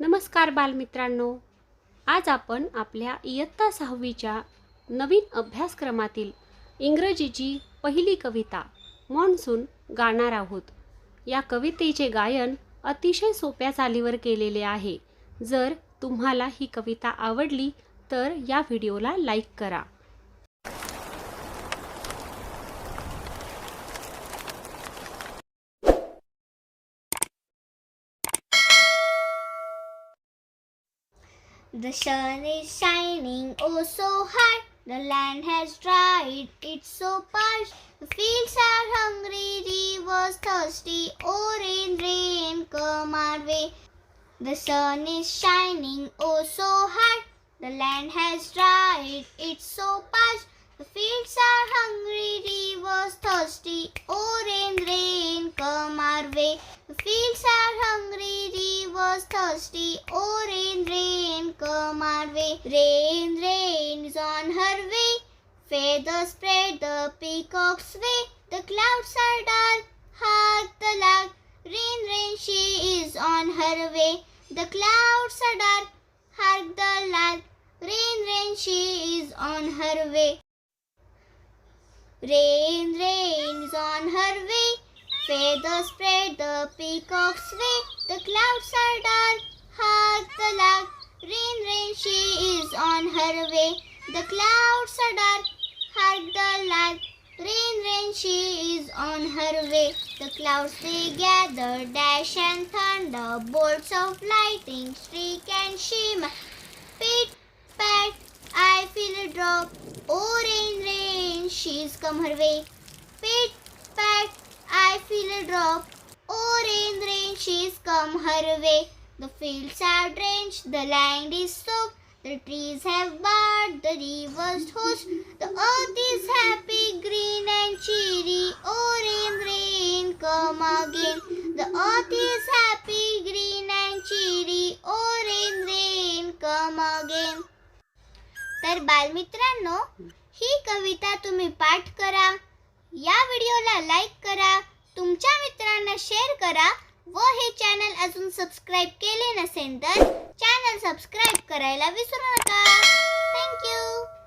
नमस्कार बालमित्रांनो, आज आपण आपल्या इयत्ता 6वीच्या नवीन अभ्यासक्रमातील इंग्रजीची पहिली कविता मॉन्सून गाणार आहोत. या कवितेचे गायन अतिशय सोप्या चालीवर केलेले आहे. जर तुम्हाला ही कविता आवडली तर या व्हिडिओला लाईक करा. The sun is shining oh so hard, the land has dried, it's so parched. The fields are hungry, rivers thirsty, oh rain, rain, come our way. The sun is shining oh so hard, the land has dried, it's so parched. The fields are hungry, rivers thirsty, oh rain, rain, come our way. The fields are hungry, rivers thirsty, oh rain, rain, come our way. Rain, rain is on her way, feathers spread the peacock's way. The clouds are dark, hark the lark. Rain, rain, she is on her way. The clouds are dark, hark the lark. Rain, rain, she is on her way. Rain, rain is on her way, feathers spread the peacock's way. The clouds are dark, hark the lark. Rain, rain, she is on her way. The clouds are dark, hark the lark. Rain, rain, she is on her way. The clouds they gather, dash and thunder, bolts of lightning streak and shimmer. Pit, pat, I feel a drop. Oh rain, rain, she's come her way. Pit, pat, I feel a drop. Oh rain, rain, she's come her way. The fields are drenched, the land is soaked, the trees have barred, the rivers host. The earth is happy, green and cheery. Oh rain, rain, come again. The earth is happy, green and cheery. Oh rain, rain, come again. तर बालमित्रांनो, ही कविता तुम्ही पाठ करा, या व्हिडिओला like करा, तुमच्या मित्रांना शेअर करा व हे चॅनल अजून सबस्क्राइब केले नसेल तर चॅनल सबस्क्राइब करायला विसरू नका. थँक्यू.